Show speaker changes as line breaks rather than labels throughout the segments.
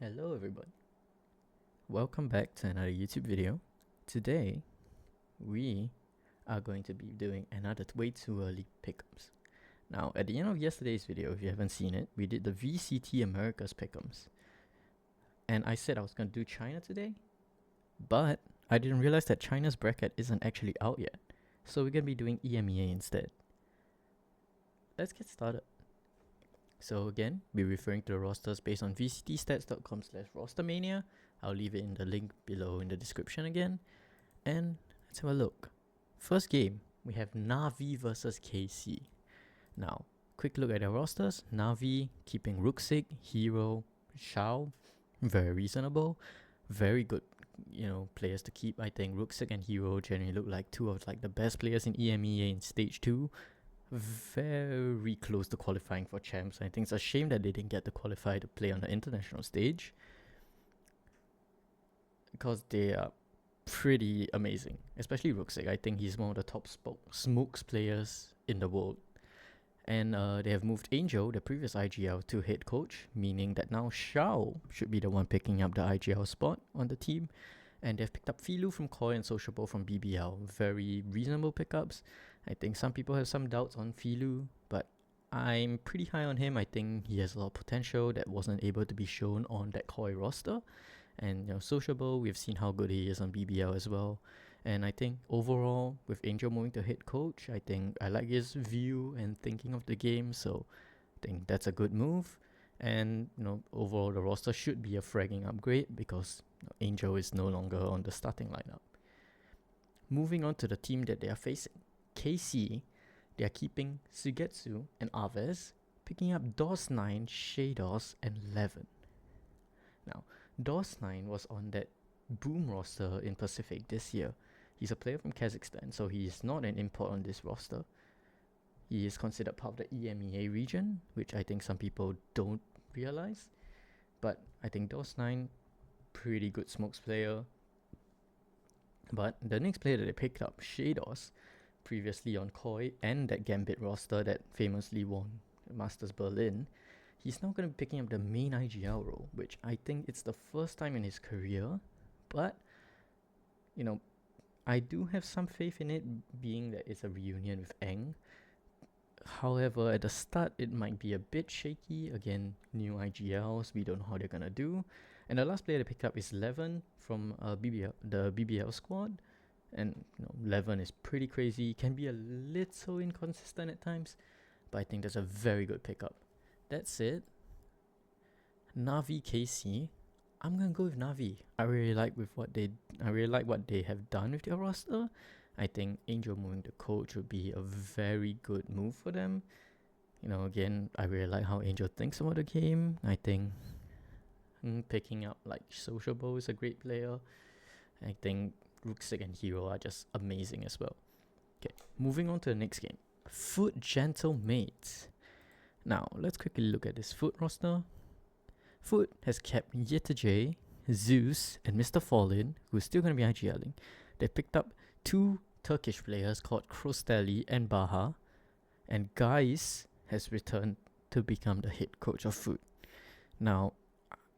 Hello everybody, welcome back to another YouTube video. Today, we are going to be doing another way too early pick'ems. Now, at the end of yesterday's video, if you haven't seen it, we did the VCT Americas pick'ems. And I said I was going to do China today, but I didn't realize that China's bracket isn't actually out yet. So we're going to be doing EMEA instead. Let's get started. So again, we're referring to the rosters based on vctstats.com/rostermania. I'll leave it in the link below in the description again. And let's have a look. First game, we have Na'Vi versus KC. Now, quick look at their rosters. Na'Vi keeping Ruxic, Hero, Shao. Very reasonable. Very good, players to keep. I think Ruxic and Hero generally look like two of the best players in EMEA in Stage 2. Very close to qualifying for champs. I think it's a shame that they didn't get to qualify to play on the international stage, because they are pretty amazing, especially Ruxic. I think he's one of the top smokes players in the world. And they have moved Angel, the previous IGL, to head coach, meaning that now Shao should be the one picking up the IGL spot on the team. And they've picked up Filu from Koi and Sociable from BBL. Very reasonable pickups. I think some people have some doubts on Filu, but I'm pretty high on him. I think he has a lot of potential that wasn't able to be shown on that Koi roster. And Sociable, we've seen how good he is on BBL as well. And I think overall, with Angel moving to head coach, I think I like his view and thinking of the game. So I think that's a good move. And overall, the roster should be a fragging upgrade because Angel is no longer on the starting lineup. Moving on to the team that they are facing, KC, they are keeping Sugetsu and Aves, picking up DOS9, Shados, and Levin. Now, DOS9 was on that Boom roster in Pacific this year. He's a player from Kazakhstan, so he is not an import on this roster. He is considered part of the EMEA region, which I think some people don't realize. But I think DOS9, pretty good smokes player. But the next player that they picked up, Shados, previously on Koi and that Gambit roster that famously won Masters Berlin, he's now going to be picking up the main IGL role, which I think it's the first time in his career. But, I do have some faith in it, being that it's a reunion with Eng. However, at the start, it might be a bit shaky. Again, new IGLs, we don't know how they're going to do. And the last player to pick up is Levin from the BBL squad. And Levin is pretty crazy, can be a little inconsistent at times, but I think that's a very good pickup. That's it. Na'Vi KC. I'm gonna go with Na'Vi. I really like what they have done with their roster. I think Angel moving to coach would be a very good move for them. Again, I really like how Angel thinks about the game. I think picking up Sociable is a great player. I think Ruxic and Hero are just amazing as well. Okay, moving on to the next game. Foot Gentle Mates. Now, let's quickly look at this Foot roster. Foot has kept Yeta J, Zeus, and Mr. Fallen, who's still going to be IGLing. They picked up two Turkish players called Krostelli and Baha, and Guys has returned to become the head coach of Foot. Now,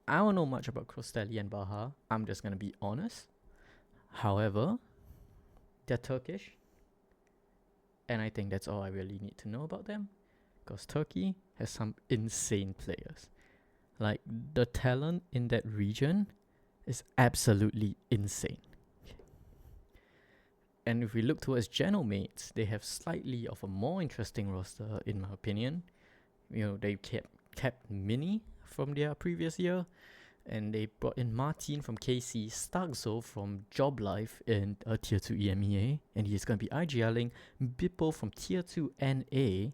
I don't know much about Krostelli and Baha, I'm just going to be honest. However, they're Turkish, and I think that's all I really need to know about them, because Turkey has some insane players. The talent in that region is absolutely insane. And if we look towards Geno Mates, they have slightly of a more interesting roster, in my opinion. They kept Mini from their previous year, and they brought in Martin from KC, Starkzo from Job Life in Tier 2 EMEA, and he's going to be IGLing Bippo from Tier 2 NA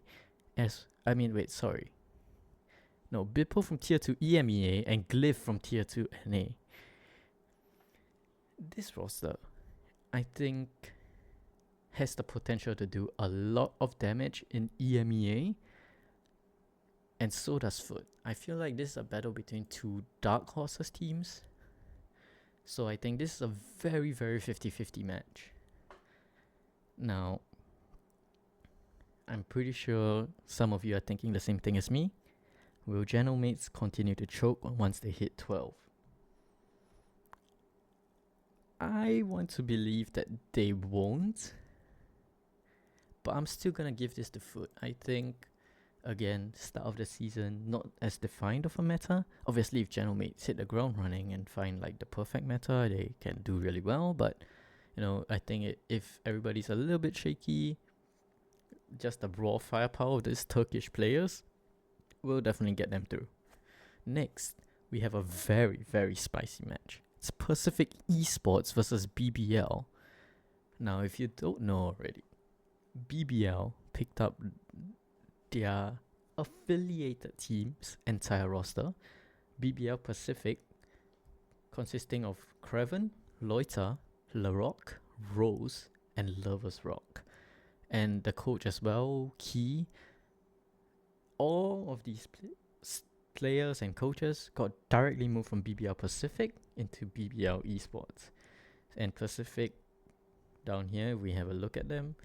Bippo from Tier 2 EMEA and Glyph from Tier 2 NA. This roster, I think, has the potential to do a lot of damage in EMEA, and so does Foot. I feel like this is a battle between two Dark Horses teams, so I think this is a very, very 50-50 match. Now, I'm pretty sure some of you are thinking the same thing as me. Will Genomics continue to choke once they hit 12? I want to believe that they won't, but I'm still gonna give this the foot. I think, again, start of the season, not as defined of a meta. Obviously, if Genomics hit the ground running and find like the perfect meta, they can do really well. But I think if everybody's a little bit shaky, just the raw firepower of these Turkish players will definitely get them through. Next, we have a very, very spicy match. It's Pacific Esports versus BBL. Now, if you don't know already, BBL picked up their affiliated team's entire roster. BBL Pacific, consisting of Craven, Loiter, Larocque, Rose, and Lovers Rock. And the coach as well, Key. All of these players and coaches got directly moved from BBL Pacific into BBL Esports. And Pacific, down here, we have a look at them.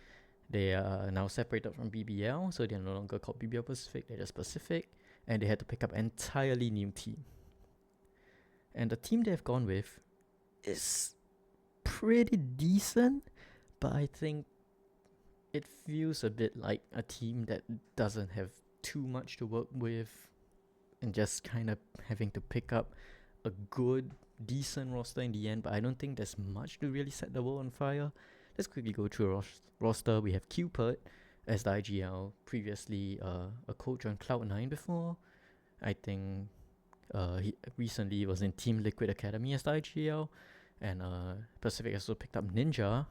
They are now separated from BBL, so they're no longer called BBL Pacific, they're just Pacific. And they had to pick up an entirely new team. And the team they've gone with is pretty decent, but I think it feels a bit like a team that doesn't have too much to work with and just kind of having to pick up a good, decent roster in the end, but I don't think there's much to really set the world on fire. Let's quickly go through a roster. We have Cupid as the IGL, previously a coach on Cloud9 before. I think he recently was in Team Liquid Academy as the IGL, and Pacific also picked up Ninja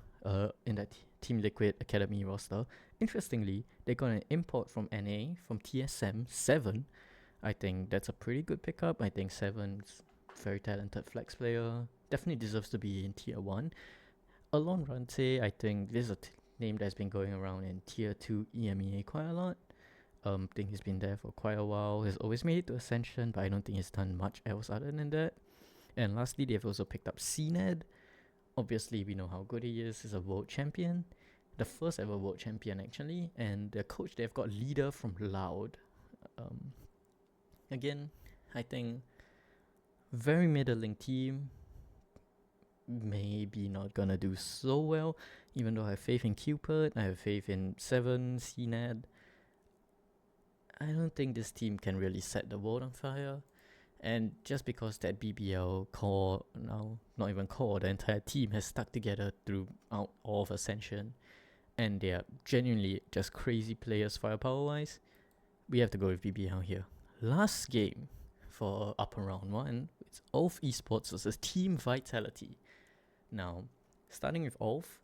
in that Team Liquid Academy roster. Interestingly, they got an import from NA, from TSM, 7. I think that's a pretty good pickup. I think 7's very talented flex player. Definitely deserves to be in Tier 1. Alon Rante, I think this is a name that's been going around in Tier 2 EMEA quite a lot. I think he's been there for quite a while. He's always made it to Ascension, but I don't think he's done much else other than that. And lastly, they've also picked up CNED. Obviously, we know how good he is. He's a world champion. The first ever world champion, actually. And the coach, they've got Leader from Loud. Again, I think very middling team. Maybe not gonna do so well. Even though I have faith in Cupid, I have faith in 7, CNED. I don't think this team can really set the world on fire. And just because that BBL core, now not even core, the entire team has stuck together throughout all of Ascension, and they are genuinely just crazy players firepower wise, we have to go with BBL here. Last game for upper round 1, it's Ulf Esports versus Team Vitality. Now, starting with Ulf,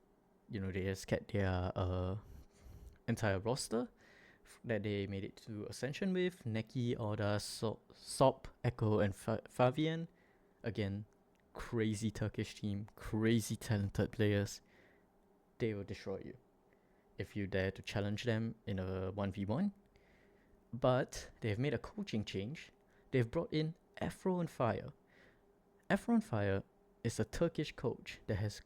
they just kept their entire roster that they made it to Ascension with. Neki, Oda, Sop, Echo, and Fabian. Again, crazy Turkish team, crazy talented players. They will destroy you if you dare to challenge them in a 1v1. But they've made a coaching change. They've brought in Afro and Fire. Afro and Fire is a Turkish coach that has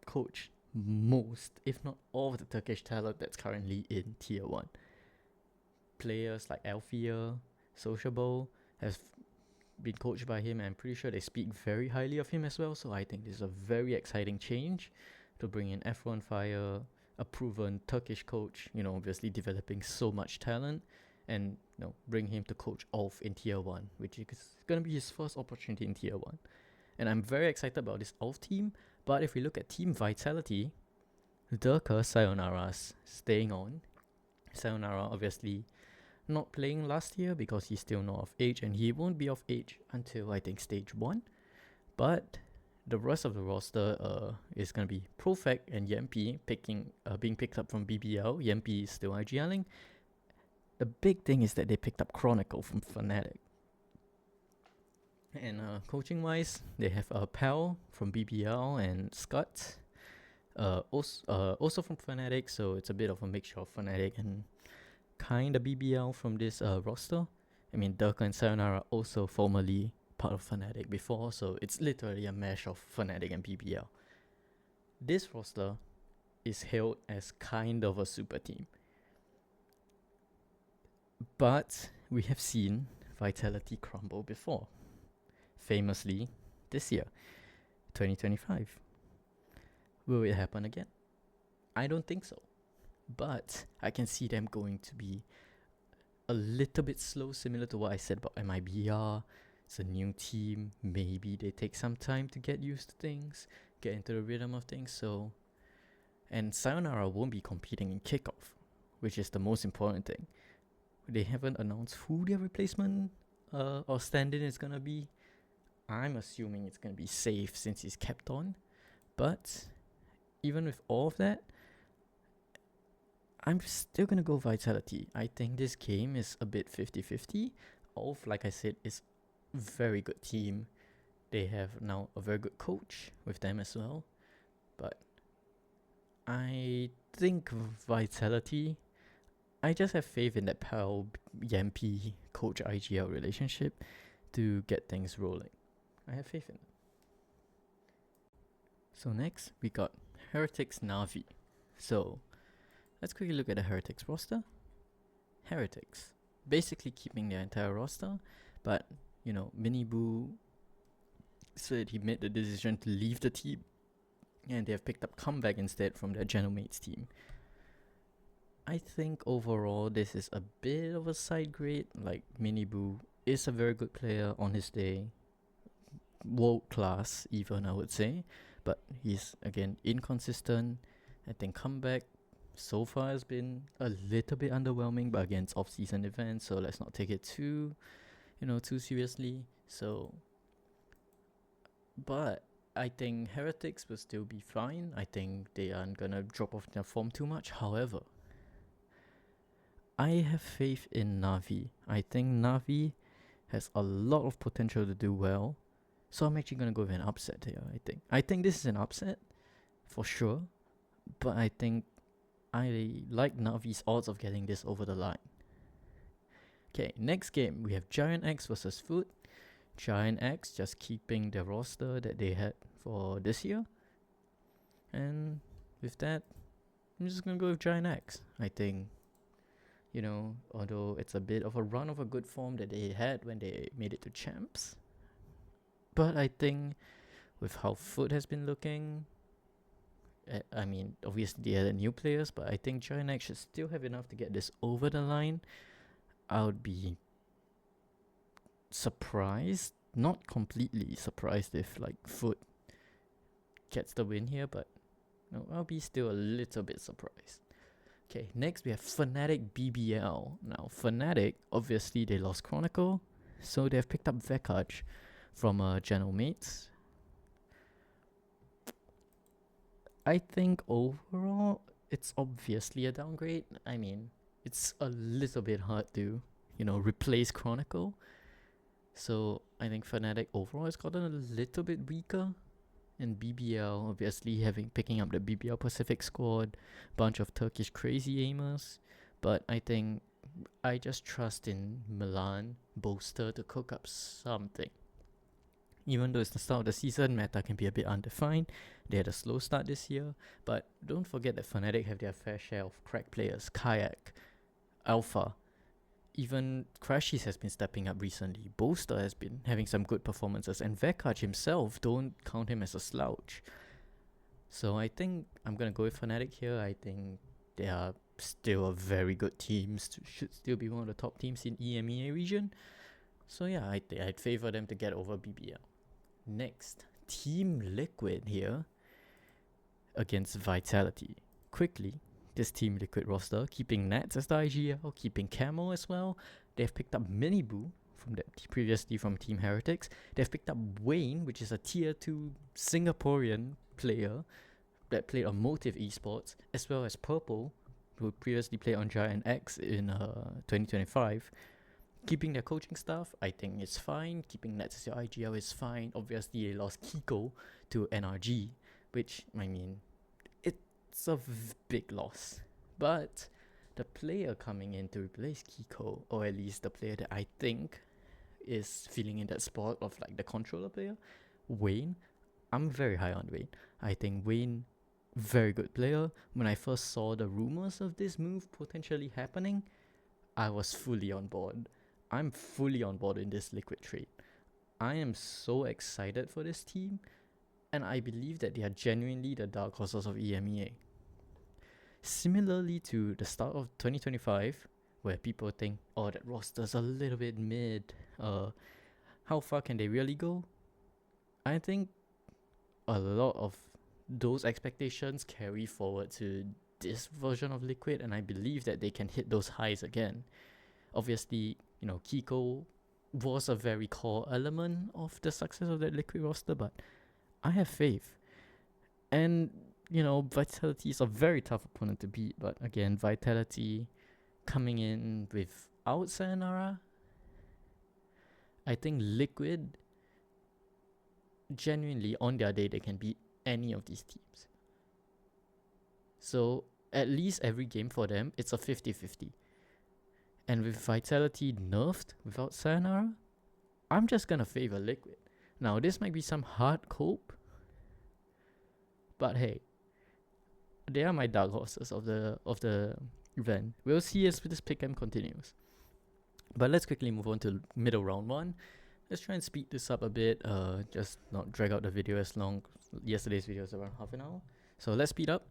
coached most, if not all, of the Turkish talent that's currently in Tier 1. Players like Alfia, Sociable have been coached by him, and I'm pretty sure they speak very highly of him as well. So I think this is a very exciting change to bring in F1 Fire, a proven Turkish coach, obviously developing so much talent, and bring him to coach Ulf in Tier 1, which is going to be his first opportunity in Tier 1. And I'm very excited about this Ulf team. But if we look at Team Vitality, Durka Sayonara's staying on. Sayonara obviously not playing last year because he's still not of age, and he won't be of age until I think stage 1. But the rest of the roster is going to be Profec and Yempi being picked up from BBL. Yempi is still IGLing. The big thing is that they picked up Chronicle from Fnatic. And coaching wise, they have Pal from BBL and Scott, also from Fnatic, so it's a bit of a mixture of Fnatic and kind of BBL from this roster. I mean, Durka and Sayonara are also formerly part of Fnatic before, so it's literally a mesh of Fnatic and BBL. This roster is hailed as kind of a super team. But we have seen Vitality crumble before. Famously, this year, 2025. Will it happen again? I don't think so. But I can see them going to be a little bit slow, similar to what I said about MIBR. It's a new team. Maybe they take some time to get used to things, get into the rhythm of things. So, and Sayonara won't be competing in Kickoff, which is the most important thing. They haven't announced who their replacement or stand-in is gonna be. I'm assuming it's gonna be safe since he's kept on. But even with all of that, I'm still gonna go Vitality. I think this game is a bit 50-50. Olf, like I said, is a very good team. They have now a very good coach with them as well. But I think Vitality, I just have faith in that Pal Yampi coach IGL relationship to get things rolling. I have faith in it. So next, we got Heretics Na'Vi. So let's quickly look at the Heretics roster. Heretics, basically keeping their entire roster, but Miniboo said he made the decision to leave the team, and they have picked up Comeback instead from their Genomates team. I think overall this is a bit of a side grade. Like, Miniboo is a very good player on his day, world class even, I would say, but he's again inconsistent. I think Comeback so far has been a little bit underwhelming, but again, it's off-season events, so let's not take it too seriously. So, but I think Heretics will still be fine. I think they aren't gonna drop off their form too much. However, I have faith in Na'Vi. I think Na'Vi has a lot of potential to do well. So I'm actually gonna go with an upset here. I think this is an upset for sure, but I think I like Na'Vi's odds of getting this over the line. Okay, next game we have Giant X versus Foot. Giant X just keeping the roster that they had for this year, and with that, I'm just gonna go with Giant X. I think, although it's a bit of a run of a good form that they had when they made it to champs, but I think with how Foot has been looking, I mean, obviously they had new players, but I think Giant X should still have enough to get this over the line. I would be surprised, not completely surprised, if like Foot gets the win here, but I'll be still a little bit surprised. Okay, next we have Fnatic BBL. Now, Fnatic, obviously they lost Chronicle, so they've picked up Vekaj from Genomates. I think overall, it's obviously a downgrade. I mean, it's a little bit hard to, replace Chronicle. So I think Fnatic overall has gotten a little bit weaker. And BBL, obviously picking up the BBL Pacific squad, bunch of Turkish crazy aimers. But I think I just trust in Milan Bolster to cook up something. Even though it's the start of the season, meta can be a bit undefined. They had a slow start this year, but don't forget that Fnatic have their fair share of crack players. Kayak, Alpha, even Crashies has been stepping up recently. Bolster has been having some good performances, and Vekaj himself, don't count him as a slouch. So I think I'm gonna go with Fnatic here. I think they are still a very good team. Should still be one of the top teams in EMEA region. So yeah, I'd favor them to get over BBL. Next, Team Liquid here against Vitality. Quickly, this Team Liquid roster, keeping Nats as the IGL, keeping Camo as well. They've picked up Miniboo previously from Team Heretics. They've picked up Wayne, which is a tier 2 Singaporean player that played on Motive Esports, as well as Purple, who previously played on Giant X in 2025. Keeping their coaching staff, I think it's fine. Keeping Nets as your IGL is fine. Obviously, they lost Kiko to NRG, which, I mean, it's a big loss. But the player coming in to replace Kiko, or at least the player that I think is filling in that spot of like the controller player, Wayne, I'm very high on Wayne. I think Wayne, very good player. When I first saw the rumors of this move potentially happening, I was fully on board. I'm fully on board in this Liquid trade. I am so excited for this team, and I believe that they are genuinely the dark horses of EMEA. Similarly to the start of 2025, where people think, oh, that roster's a little bit mid. How far can they really go? I think a lot of those expectations carry forward to this version of Liquid, and I believe that they can hit those highs again. Obviously, Kiko was a very core element of the success of that Liquid roster, but I have faith. And, Vitality is a very tough opponent to beat, but again, Vitality coming in without Sayonara, I think Liquid, genuinely, on their day, they can beat any of these teams. So, at least every game for them, it's a 50-50. And with Vitality nerfed without Sayonara, I'm just gonna favor Liquid. Now, this might be some hard cope, but hey, they are my dark horses of the event. We'll see as this pick'em continues. But let's quickly move on to middle round 1. Let's try and speed this up a bit, just not drag out the video as long. Yesterday's video was around half an hour. So let's speed up.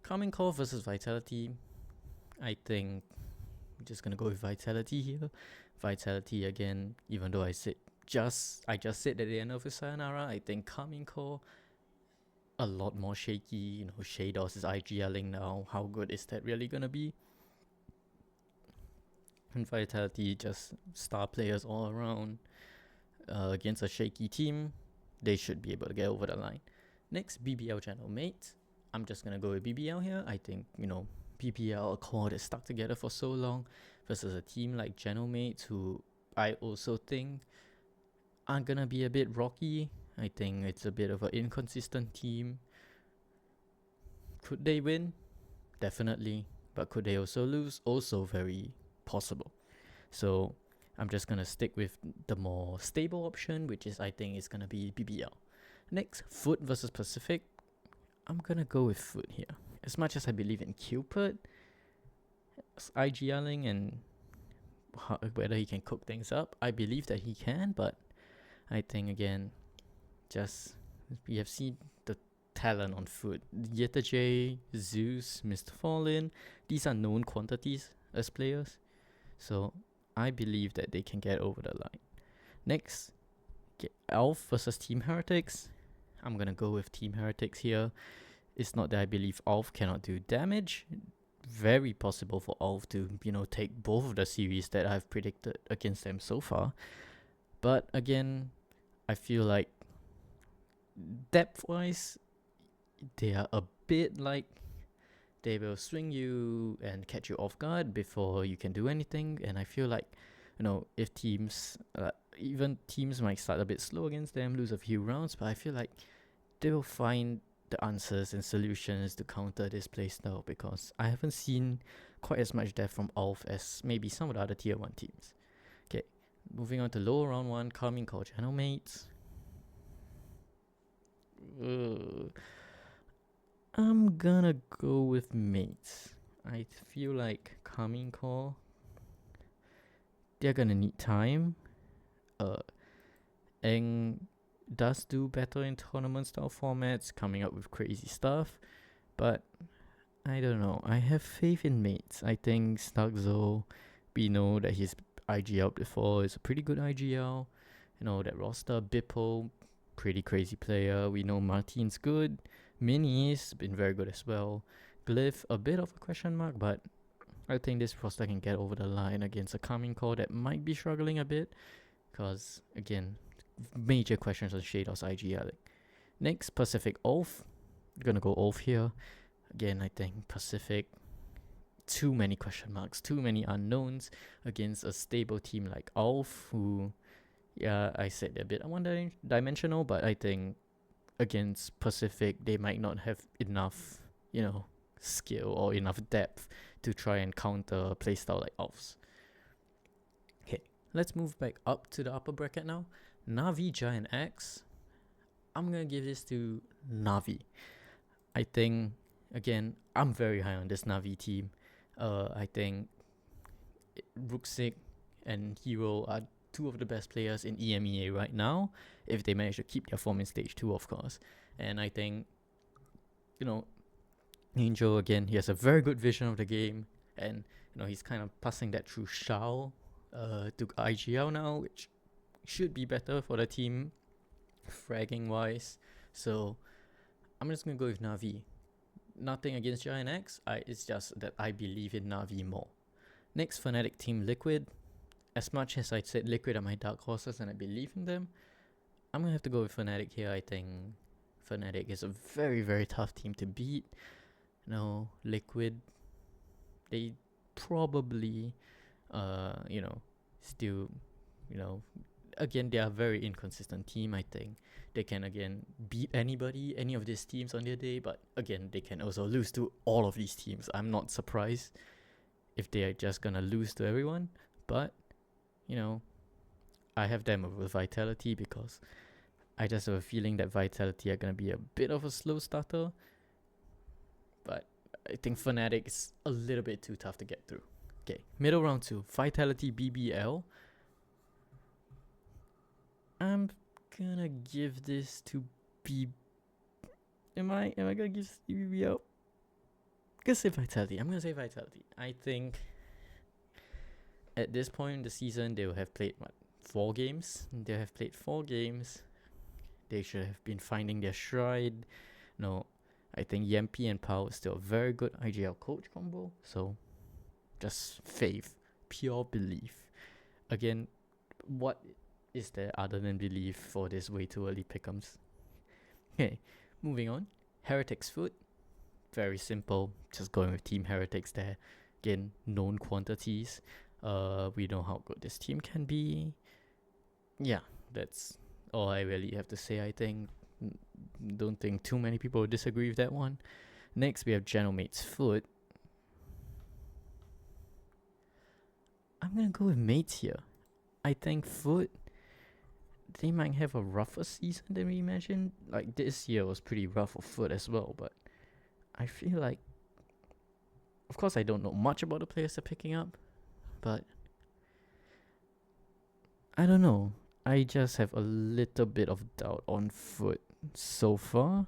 Coming Core versus Vitality. I think I'm just gonna go with Vitality here. Vitality again, even though I just said that they are nerfed with Sayonara, I think Coming Core a lot more shaky. Shados is IGLing now. How good is that really gonna be? And Vitality, just star players all around. Against a shaky team, they should be able to get over the line. Next, BBL Channel Mates. I'm just gonna go with BBL here. I think, BBL, a core that's stuck together for so long, versus a team like Channel Mates, who I also think are gonna be a bit rocky. I think it's a bit of an inconsistent team. Could they win? Definitely. But could they also lose? Also very possible. So I'm just gonna stick with the more stable option, which is, I think, is gonna be BBL. Next, Foot versus Pacific. I'm gonna go with Foot here. As much as I believe in Cupid, IGLing and whether he can cook things up, I believe that he can, but I think, again, we have seen the talent on Foot. Yeta J, Zeus, Mr. Fallen, these are known quantities as players. So I believe that they can get over the line. Next, Elf versus Team Heretics. I'm gonna go with Team Heretics here. It's not that I believe Elf cannot do damage. Very possible for Elf to, take both of the series that I've predicted against them so far. But again, I feel like depth-wise, they are a bit like they will swing you and catch you off guard before you can do anything. And I feel like, if teams, even teams might start a bit slow against them, lose a few rounds, but I feel like they will find the answers and solutions to counter this playstyle, because I haven't seen quite as much depth from Alf as maybe some of the other tier 1 teams. Okay, moving on to lower round 1, Coming Core Channel Mates. I'm gonna go with Mates. I feel like Coming Core, they're gonna need time. Eng does do better in tournament style formats, coming up with crazy stuff, but I don't know. I have faith in Mates. I think Starkzo, we know that he's IGL before, is a pretty good IGL. That roster, Bippo, pretty crazy player. We know Martin's good. Mini's been very good as well. Glyph, a bit of a question mark, but I think this roster can get over the line against a Coming Core that might be struggling a bit, because, again, major questions on Shadows IGL. Next, Pacific Ulf. Gonna go Ulf here. Again, I think Pacific, too many question marks, too many unknowns against a stable team like Ulf, who, yeah, I said they're a bit one-dimensional, but I think against Pacific, they might not have enough, skill or enough depth to try and counter a playstyle like Ulf's. Okay, let's move back up to the upper bracket now. Navi, Giant X. I'm gonna give this to Navi. I think, again, I'm very high on this Navi team. I think Ruxic and Hero are two of the best players in EMEA right now, if they manage to keep their form in stage 2, of course. And I think, Angel, again, he has a very good vision of the game, and he's kind of passing that through Shao to IGL now, which should be better for the team fragging wise. So I'm just gonna go with Navi. Nothing against Giant X, it's just that I believe in Navi more. Next, Fnatic Team Liquid. As much as I said Liquid are my dark horses and I believe in them, I'm gonna have to go with Fnatic here. I think Fnatic is a very, very tough team to beat. Liquid, they probably, still, again, they are a very inconsistent team. I think they can, again, beat any of these teams on their day, but again, they can also lose to all of these teams. I'm not surprised if they are just gonna lose to everyone, but, I have them with Vitality because I just have a feeling that Vitality are gonna be a bit of a slow starter. But I think Fnatic is a little bit too tough to get through. Okay, middle round 2, Vitality BBL. I'm gonna give this to Am I gonna give this to BBL? I'm gonna say Vitality. I think at this point in the season they will have played 4 games. They should have been finding their stride. I think Yempi and Pao is still a very good IGL coach combo. So, just faith, pure belief. Again, what is there other than belief for this way too early pick'ems? Okay, moving on. Heretics Foot. Very simple. Just going with Team Heretics there. Again, known quantities. We know how good this team can be. Yeah, that's all I really have to say, I think. Don't think too many people would disagree with that one. Next, we have Genomate's Foot. I'm gonna go with Mates here. I think Foot, they might have a rougher season than we imagined. Like, this year was pretty rough for Foot as well, but I feel like, of course, I don't know much about the players they're picking up, but I don't know. I just have a little bit of doubt on Foot so far.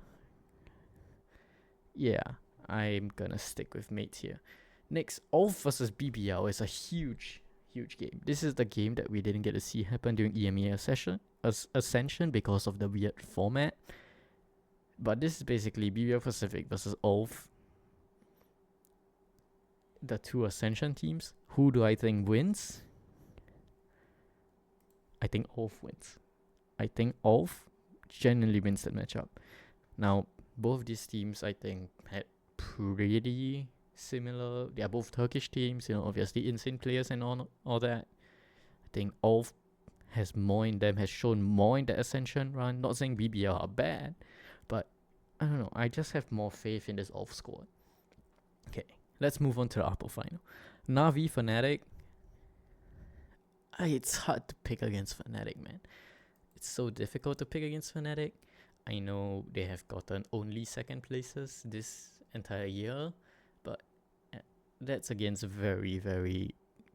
Yeah, I'm gonna stick with Mates here. Next, Ulf versus BBL is a huge game. This is the game that we didn't get to see happen during EMEA Ascension because of the weird format. But this is basically BBL Pacific versus Ulf, the 2 Ascension teams. Who do I think wins? I think Ulf wins. I think Ulf genuinely wins that matchup. Now, both these teams, I think, had pretty similar. They are both Turkish teams, obviously insane players and all that. I think Ulf has more in them, has shown more in the Ascension run. Not saying BBL are bad, but I don't know. I just have more faith in this Ulf squad. Okay, let's move on to the upper final. Navi Fnatic. It's hard to pick against Fnatic, man. It's so difficult to pick against Fnatic. I know they have gotten only 2nd places this entire year, but that's against very, very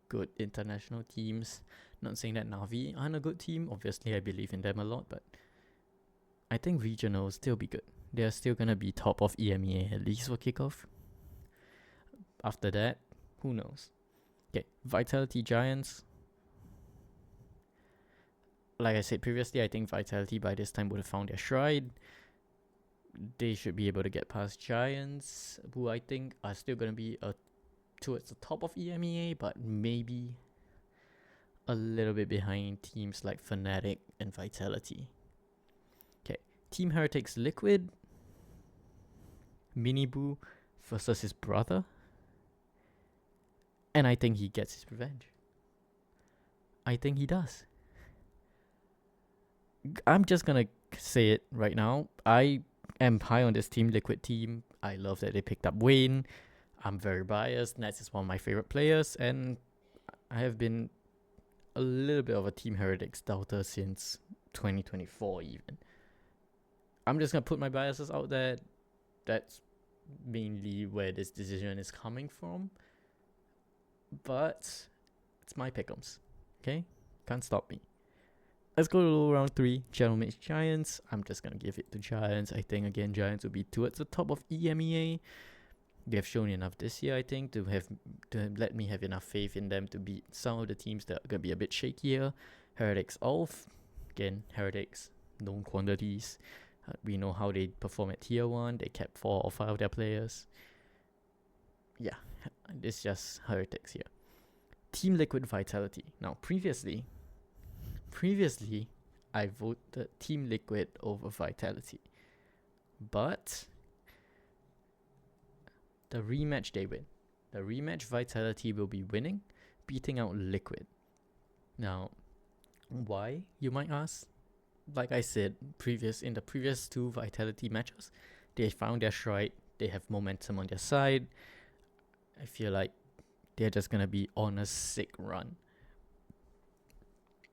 good international teams. Not saying that Navi aren't a good team. Obviously, I believe in them a lot, but I think regional will still be good. They're still going to be top of EMEA, at least for Kickoff. After that, who knows? Okay, Vitality Giants. Like I said previously, I think Vitality by this time would have found their stride. They should be able to get past Giants, who I think are still going to be towards the top of EMEA, but maybe a little bit behind teams like Fnatic and Vitality. Okay, Team Heretics Liquid. Miniboo versus his brother. And I think he gets his revenge. I think he does. I'm just gonna say it right now. I am high on this Team Liquid team. I love that they picked up Wayne. I'm very biased. Nats is one of my favorite players, and I have been a little bit of a Team Heretics doubter since 2024 even. I'm just gonna put my biases out there. That's mainly where this decision is coming from. But it's my pick'ems. Okay? Can't stop me. Let's go to round 3, General Mix Giants. I'm just going to give it to Giants. I think, again, Giants will be towards the top of EMEA. They have shown enough this year, I think, to let me have enough faith in them to beat some of the teams that are going to be a bit shakier. Heretics off. Again, Heretics, known quantities. We know how they perform at Tier 1. They kept 4 or 5 of their players. Yeah, it's just Heretics here. Team Liquid Vitality. Now, previously, I voted Team Liquid over Vitality. But the rematch they win. The rematch Vitality will be winning, beating out Liquid. Now, why, you might ask? Like I said, in the previous 2 Vitality matches, they found their stride. They have momentum on their side. I feel like they're just gonna be on a sick run.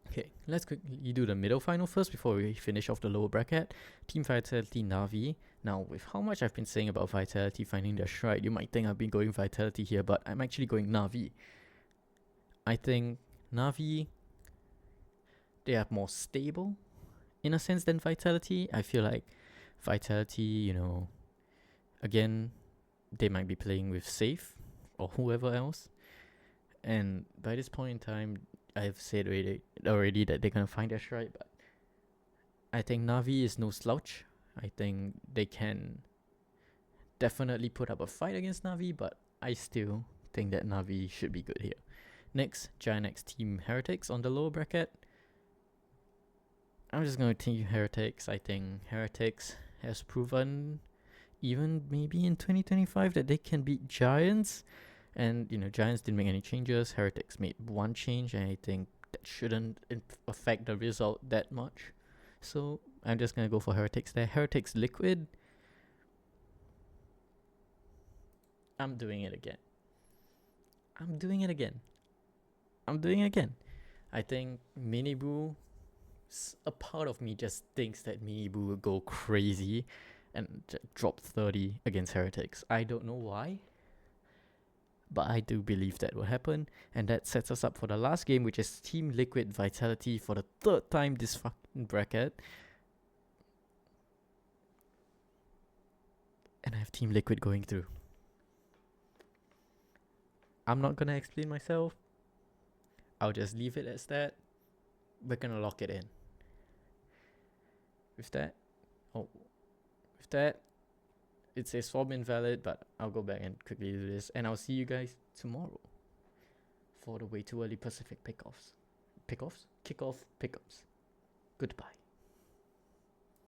Okay, let's quickly do the middle final first before we finish off the lower bracket. Team Vitality Na'Vi. Now, with how much I've been saying about Vitality finding their stride, you might think I've been going Vitality here, but I'm actually going Na'Vi. I think Na'Vi, they are more stable in a sense than Vitality. I feel like Vitality, again, they might be playing with Safe or whoever else. And by this point in time, I've said already that they're going to find their stride, but I think Na'Vi is no slouch. I think they can definitely put up a fight against Na'Vi, but I still think that Na'Vi should be good here. Next, Giant X Team Heretics on the lower bracket. I'm just going to Team Heretics. I think Heretics has proven, even maybe in 2025, that they can beat Giants. And, Giants didn't make any changes. Heretics made 1 change, and I think that shouldn't affect the result that much. So, I'm just going to go for Heretics there. Heretics Liquid. I'm doing it again. I think Minibu, a part of me just thinks that Minibu will go crazy and drop 30 against Heretics. I don't know why, but I do believe that will happen. And that sets us up for the last game, which is Team Liquid Vitality for the 3rd time this fucking bracket. And I have Team Liquid going through. I'm not gonna explain myself. I'll just leave it as that. We're gonna lock it in. With that, it says form invalid, but I'll go back and quickly do this, and I'll see you guys tomorrow for the way too early Pacific Kickoff pickups. Goodbye.